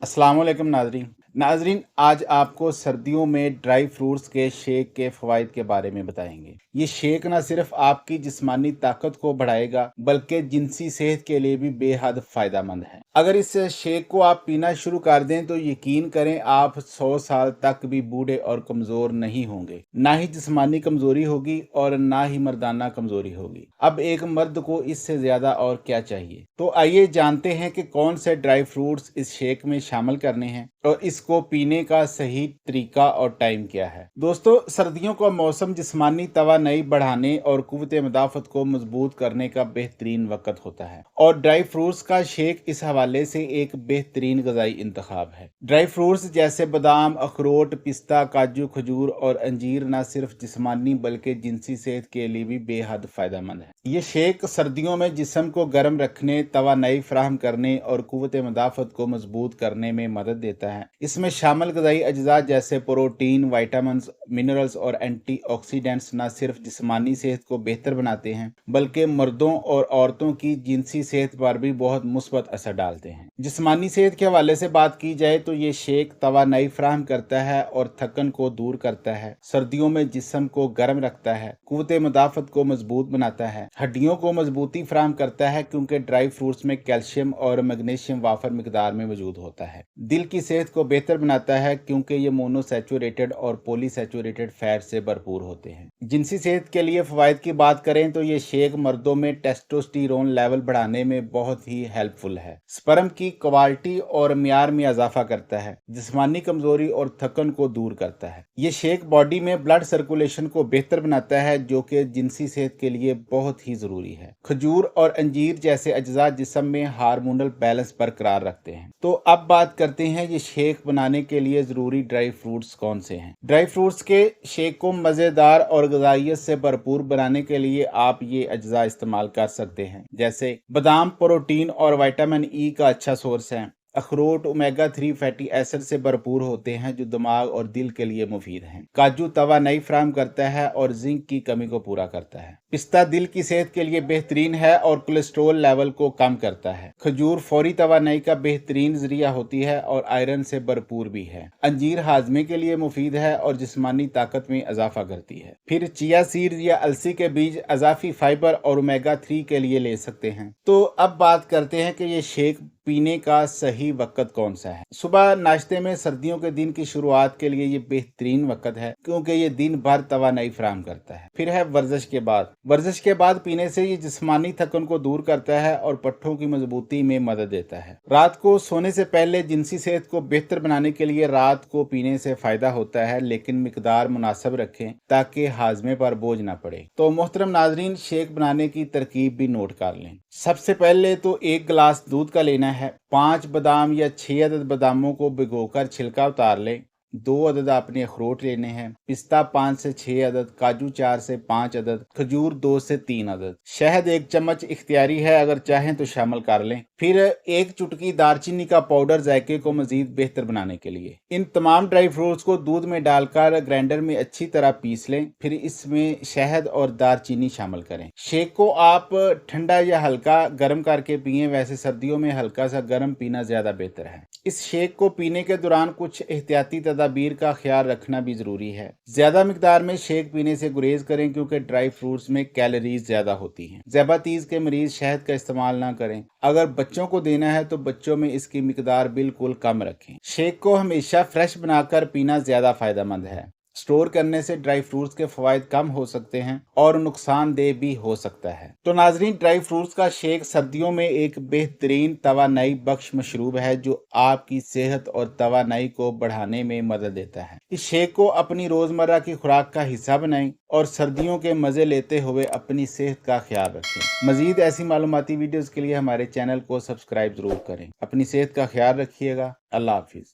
अस्सलाम वालेकुम नाजरीन, आज आपको सर्दियों में ड्राई फ्रूट्स के शेक के फ़वाइद के बारे में बताएंगे। ये शेक ना सिर्फ आपकी जिस्मानी ताकत को बढ़ाएगा बल्कि जिनसी सेहत के लिए भी बेहद फ़ायदेमंद है। अगर इस शेक को आप पीना शुरू कर दें तो यकीन करें आप 100 साल तक भी बूढ़े और कमज़ोर नहीं होंगे। ना ही जिस्मानी कमज़ोरी होगी और ना ही मर्दाना कमज़ोरी होगी। अब एक मर्द को इससे ज़्यादा और क्या चाहिए। तो आइए जानते हैं कि कौन से ड्राई फ्रूट्स इस शेक में शामिल करने हैं और इसको पीने का सही तरीका और टाइम क्या है। दोस्तों, सर्दियों का मौसम जिस्मानी तवानाई बढ़ाने और कुव्वत मदाफ़त को मजबूत करने का बेहतरीन वक्त होता है और ड्राई फ्रूट्स का शेक इस हवाले से एक बेहतरीन ग़िज़ाई इंतखाब है। ड्राई फ्रूट्स जैसे बादाम, अखरोट, पिस्ता, काजू, खजूर और अंजीर न सिर्फ जिस्मानी बल्कि जिनसी सेहत के लिए भी बेहद फ़ायदेमंद है। ये शेक सर्दियों में जिस्म को गर्म रखने, तवानाई फराहम करने और कुव्वत मदाफ़त को मजबूत करने में मदद देता है। इसमें शामिल ग़िज़ाई अज्जा जैसे प्रोटीन, विटामिन, मिनरल्स और एंटीऑक्सीडेंट्स न सिर्फ जिस्मानी सेहत को बेहतर बनाते हैं बल्कि मर्दों और औरतों की जिनसी सेहत पर भी बहुत मुस्बत असर डालते हैं। जिस्मानी सेहत के हवाले से बात की जाए तो ये शेक तवानाई फराहम करता है और थकन को दूर करता है, सर्दियों में जिस्म को गर्म रखता है, कुव्वत मदाफ़त को मजबूत बनाता है, हड्डियों को मजबूती फराहम करता है क्योंकि ड्राई फ्रूट्स में कैल्शियम और मैग्नीशियम वाफर मिकदार में मौजूद होता है। दिल की सेहत को बेहतर बनाता है क्योंकि ये मोनोसैचुरेटेड और पॉलीसैचुरेटेड फैट से भरपूर होते हैं। जिनसी सेहत के लिए फ़वाइद की बात करें तो ये शेक मर्दों में टेस्टोस्टेरोन लेवल बढ़ाने में बहुत ही हेल्पफुल है, स्पर्म की क्वालिटी और म्यार में इजाफा करता है, जिस्मानी कमजोरी और थकन को दूर करता है। ये शेक बॉडी में ब्लड सर्कुलेशन को बेहतर बनाता है जो कि जिनसी सेहत के लिए बहुत ही जरूरी है। खजूर और अंजीर जैसे अज्जा जिस्म में हार्मोनल बैलेंस बरकरार रखते हैं। तो अब बात करते हैं ये शेक बनाने के लिए जरूरी ड्राई फ्रूट्स कौन से हैं। ड्राई फ्रूट्स के शेक को मजेदार और ग़िज़ाइयत से भरपूर बनाने के लिए आप ये अज्जा इस्तेमाल कर सकते हैं, जैसे बादाम प्रोटीन और विटामिन ई का अच्छा सोर्स है। अखरोट ओमेगा 3 फैटी एसिड से भरपूर होते हैं जो दिमाग और दिल के लिए मुफीद हैं। काजू तवानाई फराहम करता है और जिंक की कमी को पूरा करता है। पिस्ता दिल की सेहत के लिए बेहतरीन है और कोलेस्ट्रॉल लेवल को कम करता है। खजूर फौरी तवानाई का बेहतरीन जरिया होती है और आयरन से भरपूर भी है। अंजीर हाजमे के लिए मुफीद है और जिस्मानी ताकत में इजाफा करती है। फिर चिया सीड्स या अलसी के बीज अजाफी फाइबर और ओमेगा 3 के लिए ले सकते हैं। तो अब बात करते हैं कि ये शेक पीने का सही वक्त कौन सा है। सुबह नाश्ते में सर्दियों के दिन की शुरुआत के लिए ये बेहतरीन वक्त है क्योंकि ये दिन भर तवानाई फराहम करता है। फिर है वर्जिश के बाद पीने से ये जिस्मानी थकन को दूर करता है और पट्ठों की मजबूती में मदद देता है। रात को सोने से पहले जिनसी सेहत को बेहतर बनाने के लिए रात को पीने से फायदा होता है, लेकिन मिकदार मुनासिब रखें ताकि हाजमे पर बोझ ना पड़े। तो मोहतरम नाजरीन, शेक बनाने की तरकीब भी नोट कर लें। सबसे पहले तो 1 गिलास दूध का लेना है। 5 बादाम या 6 अदद बादामों को भिगोकर छिलका उतार लें। 2 अदद आपने अखरोट लेने हैं। पिस्ता 5 से 6 अदद, काजू 4 से 5 अदद, खजूर 2 से 3 अदद, शहद 1 चम्मच इख्तियारी है, अगर चाहें तो शामिल कर लें। फिर 1 चुटकी दालचीनी का पाउडर जायके को मजीद बेहतर बनाने के लिए। इन तमाम ड्राई फ्रूट्स को दूध में डालकर ग्राइंडर में अच्छी तरह पीस लें। फिर इसमें शहद और दालचीनी शामिल करें। शेक को आप ठंडा या हल्का गर्म करके पिएं, वैसे सर्दियों में हल्का सा गर्म पीना ज्यादा बेहतर है। इस शेक को पीने के दौरान कुछ एहतियाती तदाबीर का ख्याल रखना भी जरूरी है। ज्यादा मिकदार में शेक पीने से गुरेज करें क्योंकि ड्राई फ्रूट्स में कैलोरीज ज्यादा होती हैं। ज़्याबातीज के मरीज शहद का इस्तेमाल ना करें। अगर बच्चों को देना है तो बच्चों में इसकी मिकदार बिल्कुल कम रखें। शेक को हमेशा फ्रेश बनाकर पीना ज्यादा फायदेमंद है। स्टोर करने से ड्राई फ्रूट्स के फवाइद कम हो सकते हैं और नुकसानदेह भी हो सकता है। तो नाजरीन, ड्राई फ्रूट्स का शेक सर्दियों में एक बेहतरीन तवानाई बख्श मशरूब है जो आपकी सेहत और तवानाई को बढ़ाने में मदद देता है। इस शेक को अपनी रोजमर्रा की खुराक का हिस्सा बनाएं और सर्दियों के मजे लेते हुए अपनी सेहत का ख्याल रखें। मजीद ऐसी मालूमाती वीडियोस के लिए हमारे चैनल को सब्सक्राइब जरूर करें। अपनी सेहत का ख्याल रखिएगा। अल्लाह हाफिज।